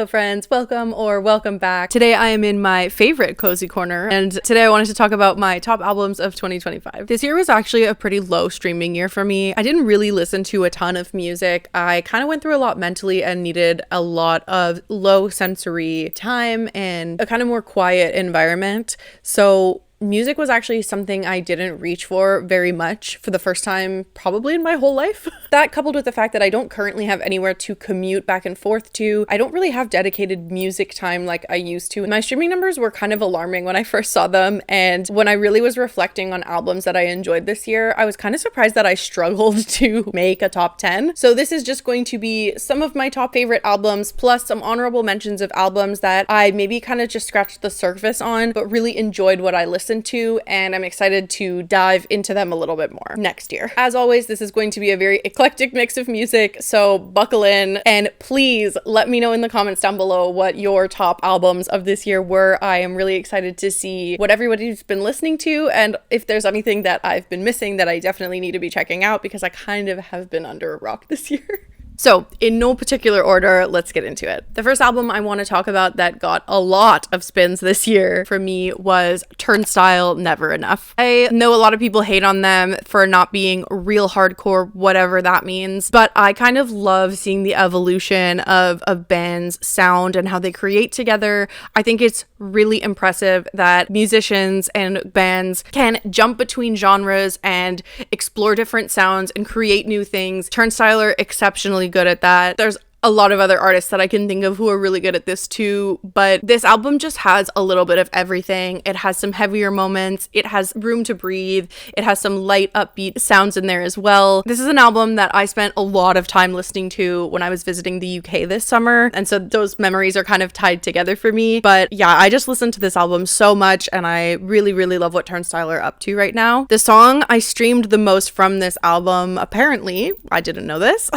Hello friends, welcome back. Today I am in my favorite cozy corner, and today I wanted to talk about my top albums of 2025. This year was actually a pretty low streaming year for me. I didn't really listen to a ton of music. I kind of went through a lot mentally and needed a lot of low sensory time and a kind of more quiet environment. So music was actually something I didn't reach for very much for the first time probably in my whole life. That coupled with the fact that I don't currently have anywhere to commute back and forth to, I don't really have dedicated music time like I used to. My streaming numbers were kind of alarming when I first saw them, and when I really was reflecting on albums that I enjoyed this year, I was kind of surprised that I struggled to make a top 10. So this is just going to be some of my top favorite albums plus some honorable mentions of albums that I maybe kind of just scratched the surface on but really enjoyed what I listened to, and I'm excited to dive into them a little bit more next year. As always, this is going to be a very eclectic mix of music, so buckle in and please let me know in the comments down below what your top albums of this year were. I am really excited to see what everybody's been listening to, and if there's anything that I've been missing that I definitely need to be checking out, because I kind of have been under a rock this year. So, in no particular order, let's get into it. The first album I want to talk about that got a lot of spins this year for me was Turnstile, Never Enough. I know a lot of people hate on them for not being real hardcore, whatever that means, but I kind of love seeing the evolution of a band's sound and how they create together. I think it's really impressive that musicians and bands can jump between genres and explore different sounds and create new things. Turnstile are exceptionally good at that. There's a lot of other artists that I can think of who are really good at this too, but this album just has a little bit of everything. It has some heavier moments, it has room to breathe, it has some light upbeat sounds in there as well. This is an album that I spent a lot of time listening to when I was visiting the UK this summer, and so those memories are kind of tied together for me. But yeah, I just listened to this album so much, and I really love what Turnstile are up to right now. The song I streamed the most from this album, apparently, I didn't know this,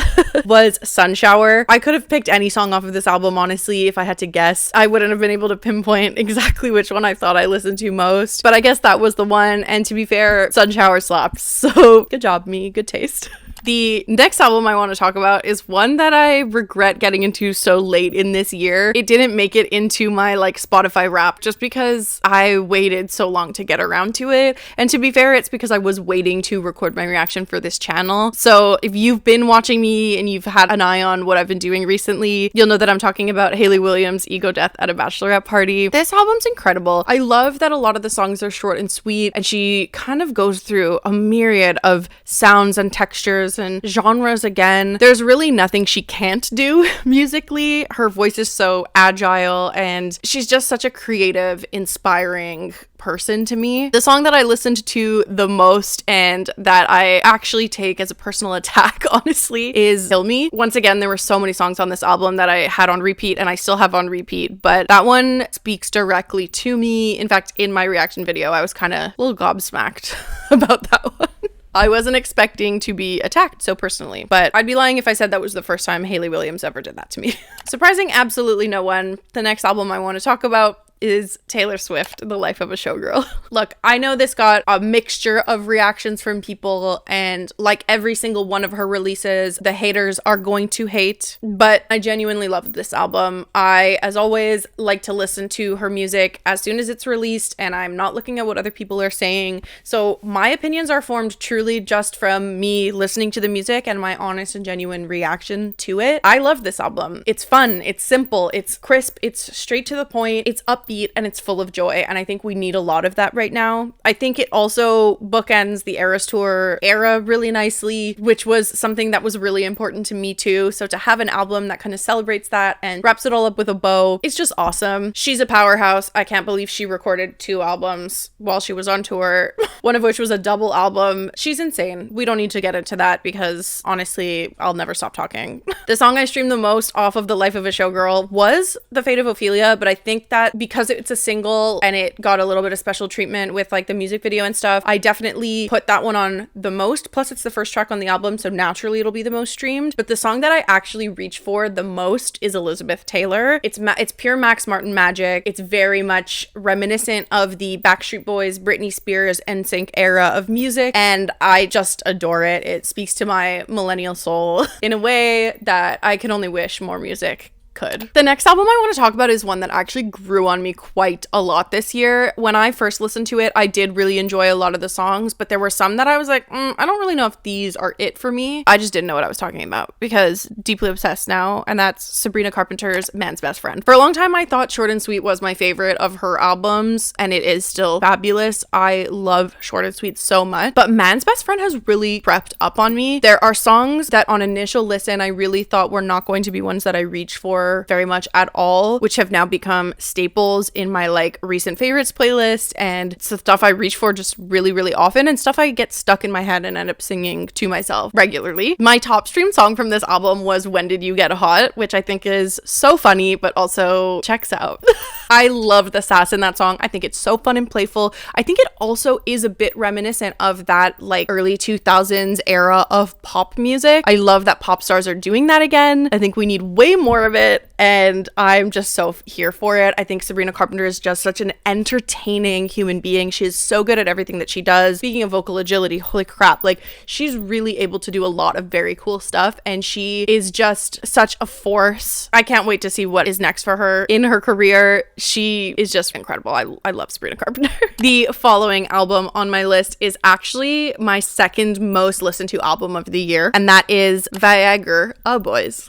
was Sunshower. I could have picked any song off of this album, honestly, if I had to guess. I wouldn't have been able to pinpoint exactly which one I thought I listened to most, but I guess that was the one, and to be fair, Sunshower slaps, so good job me, good taste. The next album I want to talk about is one that I regret getting into so late in this year. It didn't make it into my Spotify Wrap just because I waited so long to get around to it. And to be fair, it's because I was waiting to record my reaction for this channel. So if you've been watching me and you've had an eye on what I've been doing recently, you'll know that I'm talking about Hayley Williams' Ego Death at a Bachelorette Party. This album's incredible. I love that a lot of the songs are short and sweet, and she kind of goes through a myriad of sounds and textures and genres again. There's really nothing she can't do musically. Her voice is so agile, and she's just such a creative, inspiring person to me. The song that I listened to the most and that I actually take as a personal attack, honestly, is Kill Me. Once again, there were so many songs on this album that I had on repeat and I still have on repeat, but that one speaks directly to me. In fact, in my reaction video, I was kind of a little gobsmacked about that one. I wasn't expecting to be attacked so personally, but I'd be lying if I said that was the first time Hayley Williams ever did that to me. Surprising absolutely no one. The next album I want to talk about is Taylor Swift, The Life of a Showgirl. Look, I know this got a mixture of reactions from people, and like every single one of her releases, the haters are going to hate, but I genuinely love this album. I, as always, like to listen to her music as soon as it's released, and I'm not looking at what other people are saying. So my opinions are formed truly just from me listening to the music and my honest and genuine reaction to it. I love this album. It's fun, it's simple, it's crisp, it's straight to the point, it's upbeat, and it's full of joy, and I think we need a lot of that right now. I think it also bookends the Eras Tour era really nicely, which was something that was really important to me too. So to have an album that kind of celebrates that and wraps it all up with a bow, it's just awesome. She's a powerhouse. I can't believe she recorded 2 albums while she was on tour, one of which was a double album. She's insane. We don't need to get into that because honestly, I'll never stop talking. The song I streamed the most off of The Life of a Showgirl was The Fate of Ophelia, but I think that because it's a single and it got a little bit of special treatment with the music video and stuff, I definitely put that one on the most. Plus it's the first track on the album, so naturally it'll be the most streamed. But the song that I actually reach for the most is Elizabeth Taylor. It's pure Max Martin magic. It's very much reminiscent of the Backstreet Boys, Britney Spears, NSYNC era of music, and I just adore it. It speaks to my millennial soul in a way that I can only wish more music could. The next album I want to talk about is one that actually grew on me quite a lot this year. When I first listened to it, I did really enjoy a lot of the songs, but there were some that I was like, I don't really know if these are it for me. I just didn't know what I was talking about because deeply obsessed now, and that's Sabrina Carpenter's Man's Best Friend. For a long time, I thought Short and Sweet was my favorite of her albums, and it is still fabulous. I love Short and Sweet so much, but Man's Best Friend has really crept up on me. There are songs that on initial listen, I really thought were not going to be ones that I reach for very much at all, which have now become staples in my like recent favorites playlist, and it's the stuff I reach for just really, really often, and stuff I get stuck in my head and end up singing to myself regularly. My top streamed song from this album was When Did You Get Hot, which I think is so funny, but also checks out. I love the sass in that song. I think it's so fun and playful. I think it also is a bit reminiscent of that like early 2000s era of pop music. I love that pop stars are doing that again. I think we need way more of it, and I'm just so here for it. I think Sabrina Carpenter is just such an entertaining human being. She is so good at everything that she does. Speaking of vocal agility, holy crap, like she's really able to do a lot of very cool stuff, and she is just such a force. I can't wait to see what is next for her in her career. She is just incredible. I love Sabrina Carpenter. The following album on my list is actually my second most listened to album of the year, and that is Viagra Boys.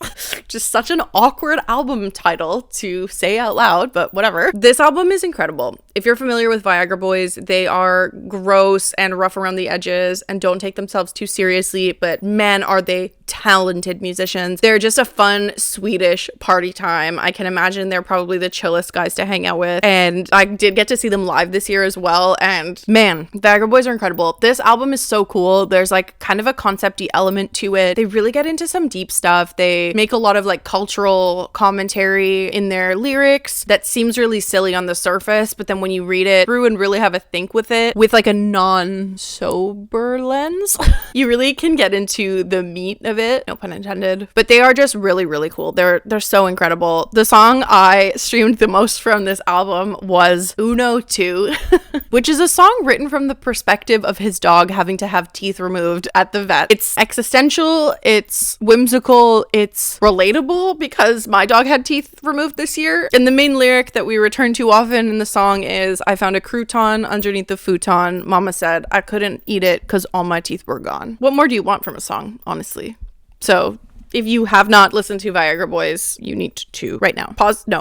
Just such an awkward album title to say out loud, but whatever. This album is incredible. If you're familiar with Viagra Boys, they are gross and rough around the edges and don't take themselves too seriously, but man, are they talented musicians. They're just a fun Swedish party time. I can imagine they're probably the chillest guys to hang out with, and I did get to see them live this year as well, and man, Viagra Boys are incredible. This album is so cool. There's like kind of a concept-y element to it. They really get into some deep stuff. They make a lot of like cultural commentary in their lyrics that seems really silly on the surface, but then when you read it through and really have a think with it with like a non-sober lens, you really can get into the meat of it, no pun intended. But they are just really, really cool. They're so incredible. The song I streamed the most from this album was Uno 2, which is a song written from the perspective of his dog having to have teeth removed at the vet. It's existential, it's whimsical, it's relatable because my dog had teeth removed this year. And the main lyric that we return to often in the song is, I found a crouton underneath the futon. Mama said I couldn't eat it because all my teeth were gone. What more do you want from a song, honestly? So if you have not listened to Viagra Boys, you need to right now.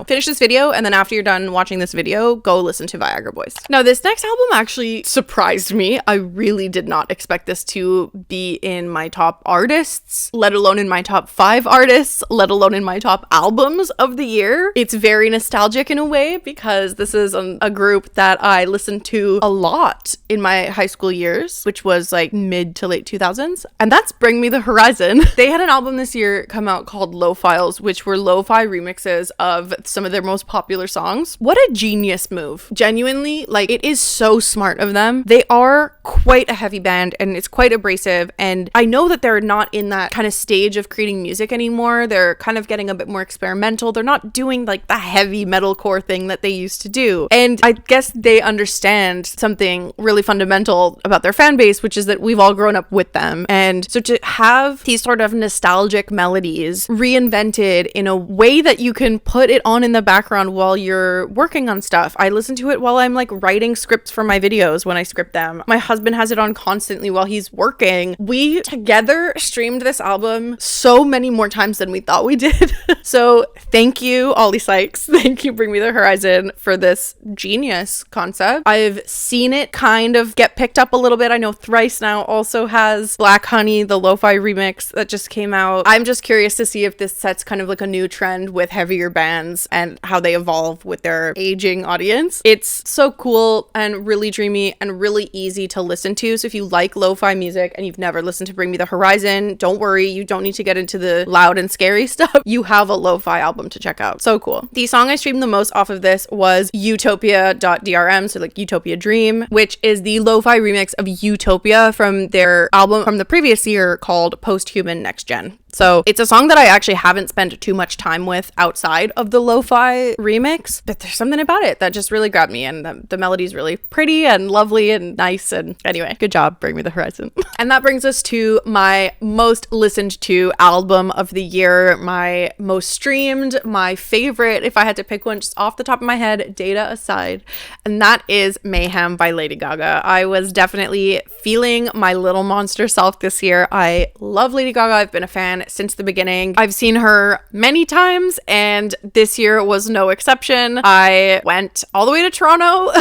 Finish this video, and then after you're done watching this video, go listen to Viagra Boys. Now, this next album actually surprised me. I really did not expect this to be in my top artists, let alone in my top 5 artists, let alone in my top albums of the year. It's very nostalgic in a way because this is a group that I listened to a lot in my high school years, which was like mid to late 2000s, and that's Bring Me the Horizon. They had an album this year come out called Low Files, which were lo-fi remixes of some of their most popular songs. What a genius move. Genuinely, like, it is so smart of them. They are quite a heavy band, and it's quite abrasive, and I know that they're not in that kind of stage of creating music anymore. They're kind of getting a bit more experimental. They're not doing like the heavy metalcore thing that they used to do, and I guess they understand something really fundamental about their fan base, which is that we've all grown up with them. And so to have these sort of nostalgic melodies reinvented in a way that you can put it on in the background while you're working on stuff. I listen to it while I'm like writing scripts for my videos when I script them. My husband has it on constantly while he's working. We together streamed this album so many more times than we thought we did. So thank you, Ollie Sykes. Thank you, Bring Me the Horizon, for this genius concept. I've seen it kind of get picked up a little bit. I know Thrice now also has Black Honey, the lo-fi remix that just came out. I'm just curious to see if this sets kind of like a new trend with heavier bands and how they evolve with their aging audience. It's so cool and really dreamy and really easy to listen to. So if you like lo-fi music and you've never listened to Bring Me the Horizon, don't worry, you don't need to get into the loud and scary stuff. You have a lo-fi album to check out. So cool. The song I streamed the most off of this was Utopia.drm, so like Utopia Dream, which is the lo-fi remix of Utopia from their album from the previous year called Posthuman Next Gen. So it's a song that I actually haven't spent too much time with outside of the lo-fi remix, but there's something about it that just really grabbed me, and the melody's really pretty and lovely and nice. And anyway, good job, Bring Me the Horizon. And that brings us to my most listened to album of the year, my most streamed, my favorite, if I had to pick one just off the top of my head, data aside, and that is Mayhem by Lady Gaga. I was definitely feeling my little monster self this year. I love Lady Gaga. I've been a fan since the beginning. I've seen her many times, and this year was no exception. I went all the way to Toronto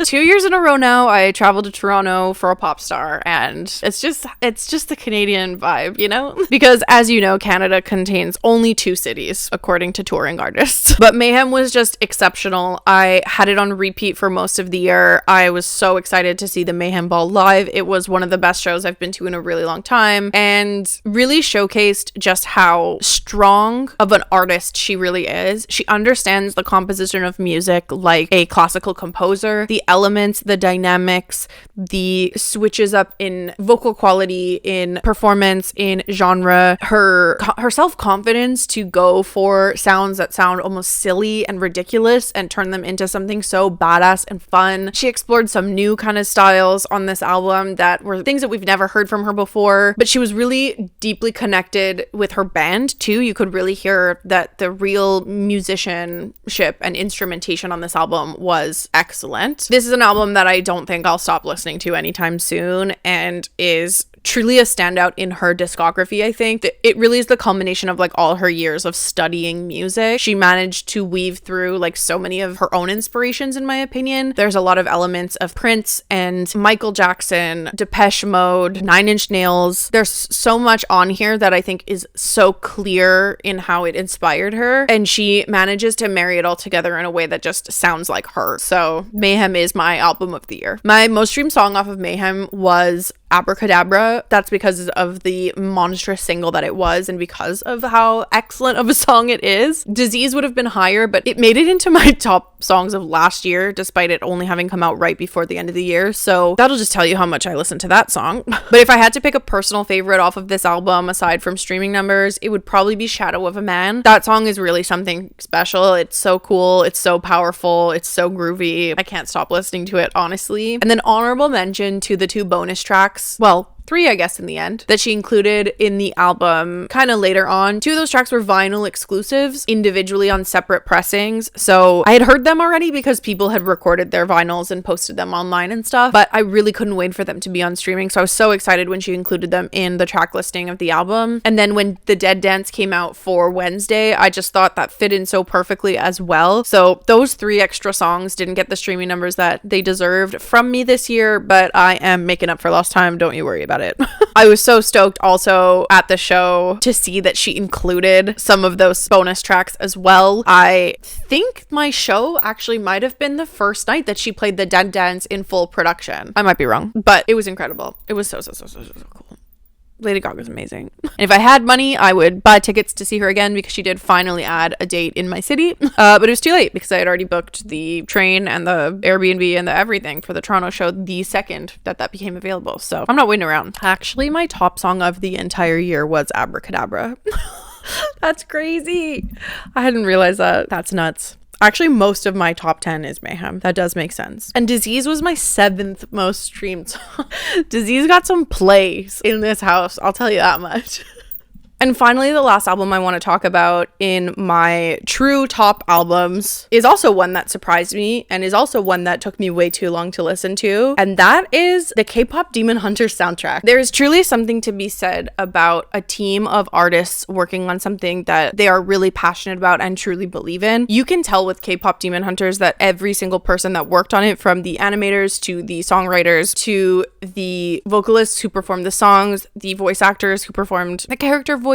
2 years in a row now. I traveled to Toronto for a pop star, and it's just the Canadian vibe, you know? Because as you know, Canada contains only 2 cities according to touring artists. But Mayhem was just exceptional. I had it on repeat for most of the year. I was so excited to see the Mayhem Ball live. It was one of the best shows I've been to in a really long time, and really showcased just how strong of an artist she really is. She understands the composition of music like a classical composer, the elements, the dynamics, the switches up in vocal quality, in performance, in genre, her self-confidence to go for sounds that sound almost silly and ridiculous and turn them into something so badass and fun. She explored some new kind of styles on this album that were things that we've never heard from her before, but she was really deeply connected with her band too. You could really hear that the real musicianship and instrumentation on this album was excellent. This is an album that I don't think I'll stop listening to anytime soon, and is truly a standout in her discography. I think that it really is the culmination of like all her years of studying music. She managed to weave through like so many of her own inspirations, in my opinion. There's a lot of elements of Prince and Michael Jackson, Depeche Mode, Nine Inch Nails. There's so much on here that I think is so clear in how it inspired her, and she manages to marry it all together in a way that just sounds like her. So Mayhem is my album of the year. My most streamed song off of Mayhem was Abracadabra. That's because of the monstrous single that it was, and because of how excellent of a song it is. Disease would have been higher, but it made it into my top songs of last year, despite it only having come out right before the end of the year. So that'll just tell you how much I listened to that song. But if I had to pick a personal favorite off of this album, aside from streaming numbers, it would probably be Shadow of a Man. That song is really something special. It's so cool. It's so powerful. It's so groovy. I can't stop listening to it, honestly. And then honorable mention to the 2 bonus tracks. Well, 3, I guess, in the end, that she included in the album kind of later on. 2 of those tracks were vinyl exclusives, individually on separate pressings. So I had heard them already because people had recorded their vinyls and posted them online and stuff, but I really couldn't wait for them to be on streaming. So I was so excited when she included them in the track listing of the album. And then when The Dead Dance came out for Wednesday, I just thought that fit in so perfectly as well. So those 3 extra songs didn't get the streaming numbers that they deserved from me this year, but I am making up for lost time. Don't you worry about it. I was so stoked also at the show to see that she included some of those bonus tracks as well. I think my show actually might have been the first night that she played The Dead Dance in full production. I might be wrong, but it was incredible. It was so cool. Lady Gaga's amazing. And if I had money, I would buy tickets to see her again, because she did finally add a date in my city. But it was too late because I had already booked the train and the Airbnb and the everything for the Toronto show the second that became available. So I'm not waiting around. Actually, my top song of the entire year was Abracadabra. That's crazy. I hadn't realized that. That's nuts. Actually, most of my top 10 is Mayhem. That does make sense. And Disease was my 7th most streamed song. Disease got some plays in this house, I'll tell you that much. And finally, the last album I want to talk about in my true top albums is also one that surprised me, and is also one that took me way too long to listen to. And that is the K-pop Demon Hunter soundtrack. There is truly something to be said about a team of artists working on something that they are really passionate about and truly believe in. You can tell with K-pop Demon Hunters that every single person that worked on it, from the animators to the songwriters to the vocalists who performed the songs, the voice actors who performed the character voices,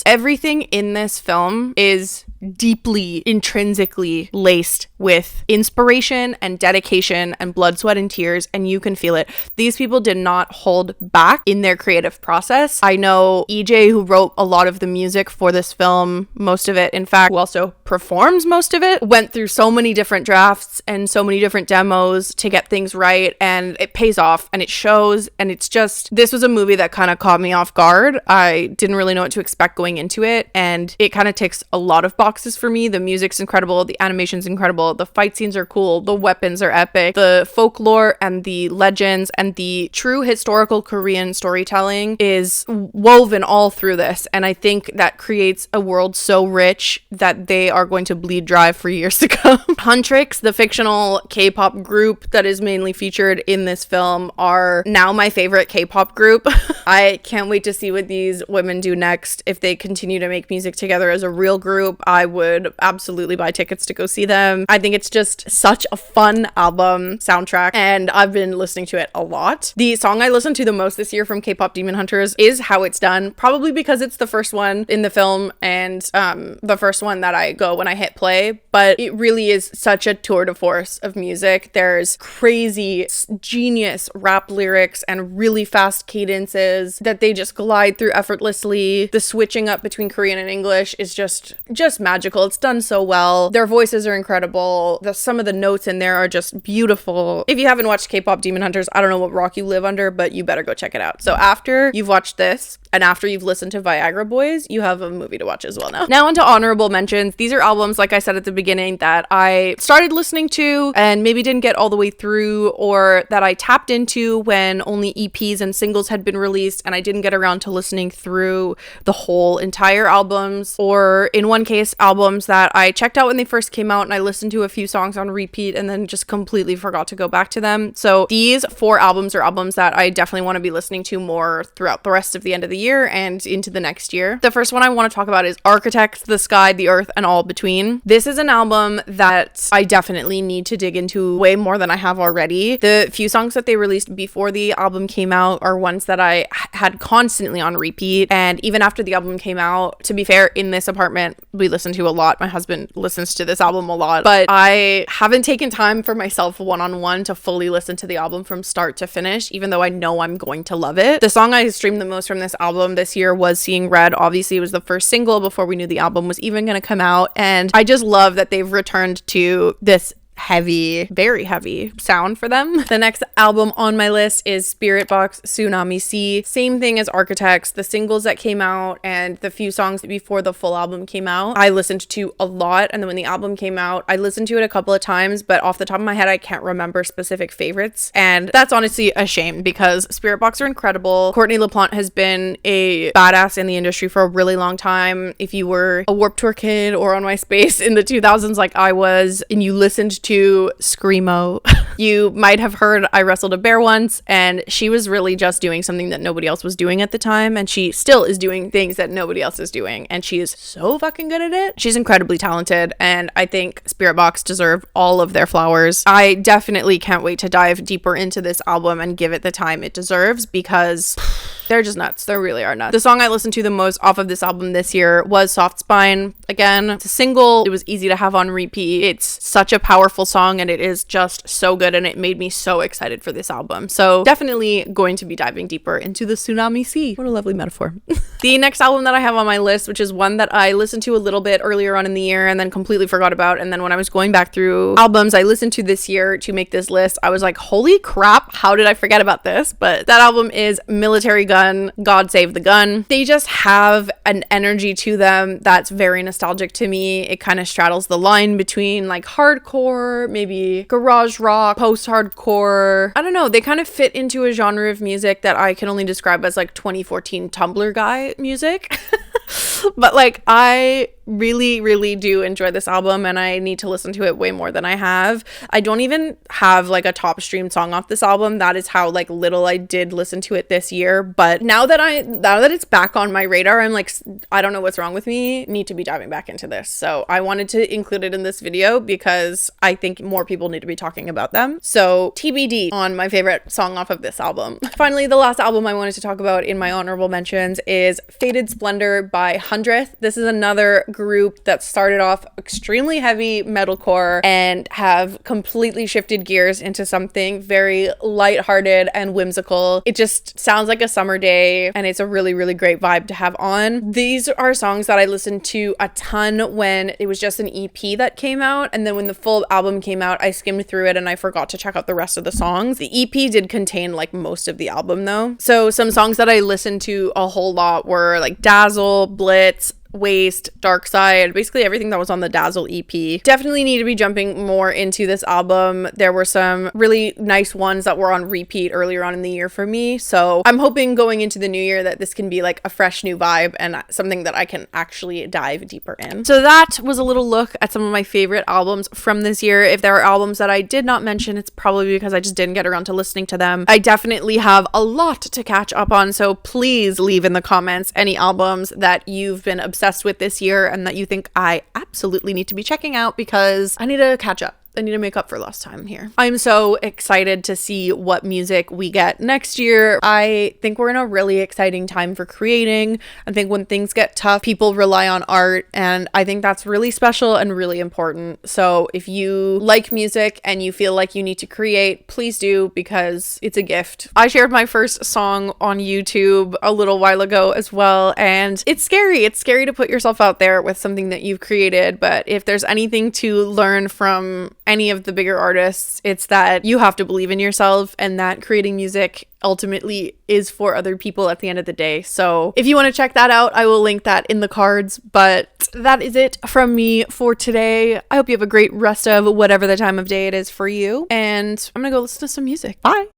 everything in this film is deeply, intrinsically laced with inspiration and dedication and blood, sweat, and tears, and you can feel it. These people did not hold back in their creative process. I know EJ, who wrote a lot of the music for this film, most of it, in fact, who also performs most of it, went through so many different drafts and so many different demos to get things right, and it pays off and it shows. And it's just, this was a movie that kind of caught me off guard. I didn't really know what to expect going into it, and it kind of ticks a lot of boxes for me. The music's incredible, the animation's incredible, the fight scenes are cool, the weapons are epic, the folklore and the legends and the true historical Korean storytelling is woven all through this, and I think that creates a world so rich that they are going to bleed dry for years to come. Huntrix, the fictional K-pop group that is mainly featured in this film, are now my favorite K-pop group. I can't wait to see what these women do next. If they continue to make music together as a real group, I would absolutely buy tickets to go see them. I think it's just such a fun album soundtrack, and I've been listening to it a lot. The song I listened to the most this year from K-pop Demon Hunters is How It's Done, probably because it's the first one in the film and the first one that I go when I hit play, but it really is such a tour de force of music. There's crazy, genius rap lyrics and really fast cadences that they just glide through effortlessly. The switching up between Korean and English is just magical. It's done so well. Their voices are incredible. Some of the notes in there are just beautiful. If you haven't watched K-pop Demon Hunters, I don't know what rock you live under, but you better go check it out. So after you've watched this, and after you've listened to Viagra Boys, you have a movie to watch as well now. Now onto honorable mentions. These are albums, like I said at the beginning, that I started listening to and maybe didn't get all the way through, or that I tapped into when only EPs and singles had been released and I didn't get around to listening through the whole entire albums, or in one case, albums that I checked out when they first came out and I listened to a few songs on repeat and then just completely forgot to go back to them. So these 4 albums are albums that I definitely want to be listening to more throughout the rest of the end of the year and into the next year. The first one I want to talk about is Architects, The Sky, The Earth, and All Between. This is an album that I definitely need to dig into way more than I have already. The few songs that they released before the album came out are ones that I had constantly on repeat, and even after the album came out, to be fair, in this apartment we listen to a lot. My husband listens to this album a lot, but I haven't taken time for myself one-on-one to fully listen to the album from start to finish, even though I know I'm going to love it. The song I streamed the most from this album this year was Seeing Red. Obviously, it was the first single before we knew the album was even going to come out, and I just love that they've returned to this heavy, very heavy sound for them. The next album on my list is Spirit Box, Tsunami Sea. Same thing as Architects. The singles that came out and the few songs before the full album came out, I listened to a lot, and then when the album came out, I listened to it a couple of times, but off the top of my head, I can't remember specific favorites, and that's honestly a shame because Spirit Box are incredible. Courtney LaPlante has been a badass in the industry for a really long time. If you were a Warped Tour kid or on MySpace in the 2000s like I was, and you listened to Screamo, you might have heard I Wrestled a Bear Once, and she was really just doing something that nobody else was doing at the time, and she still is doing things that nobody else is doing, and she is so fucking good at it. She's incredibly talented, and I think Spirit Box deserve all of their flowers. I definitely can't wait to dive deeper into this album and give it the time it deserves because they're just nuts. They really are nuts. The song I listened to the most off of this album this year was Soft Spine. Again, it's a single. It was easy to have on repeat. It's such a powerful song, and it is just so good, and it made me so excited for this album. So definitely going to be diving deeper into the Tsunami Sea. What a lovely metaphor. The next album that I have on my list, which is one that I listened to a little bit earlier on in the year and then completely forgot about, and then when I was going back through albums I listened to this year to make this list, I was like, holy crap, how did I forget about this? But that album is Military Gun, God Save the Gun. They just have an energy to them that's very nostalgic to me. It kind of straddles the line between like hardcore, maybe garage rock, post-hardcore. I don't know, they kind of fit into a genre of music that I can only describe as like 2014 Tumblr guy music. But like, I really do enjoy this album, and I need to listen to it way more than I have. I don't even have like a top streamed song off this album. That is how like little I did listen to it this year. But now that it's back on my radar, I'm like, I don't know what's wrong with me. Need to be diving back into this. So I wanted to include it in this video because I think more people need to be talking about them. So TBD on my favorite song off of this album. Finally, the last album I wanted to talk about in my honorable mentions is Faded Splendor by 100th. This is another group that started off extremely heavy metalcore and have completely shifted gears into something very lighthearted and whimsical. It just sounds like a summer day, and it's a really, really great vibe to have on. These are songs that I listened to a ton when it was just an EP that came out, and then when the full album came out, I skimmed through it and I forgot to check out the rest of the songs. The EP did contain like most of the album though. So some songs that I listened to a whole lot were like Dazzle, Blitz, Waste, Dark Side, basically everything that was on the Dazzle EP. Definitely need to be jumping more into this album. There were some really nice ones that were on repeat earlier on in the year for me. So I'm hoping going into the new year that this can be like a fresh new vibe and something that I can actually dive deeper in. So that was a little look at some of my favorite albums from this year. If there are albums that I did not mention, it's probably because I just didn't get around to listening to them. I definitely have a lot to catch up on, so please leave in the comments any albums that you've been obsessed with this year and that you think I absolutely need to be checking out, because I need to catch up. I need to make up for lost time here. I'm so excited to see what music we get next year. I think we're in a really exciting time for creating. I think when things get tough, people rely on art, and I think that's really special and really important. So if you like music and you feel like you need to create, please do, because it's a gift. I shared my first song on YouTube a little while ago as well, and it's scary. It's scary to put yourself out there with something that you've created, but if there's anything to learn from any of the bigger artists, it's that you have to believe in yourself, and that creating music ultimately is for other people at the end of the day. So if you want to check that out, I will link that in the cards. But that is it from me for today. I hope you have a great rest of whatever the time of day it is for you, and I'm gonna go listen to some music. Bye.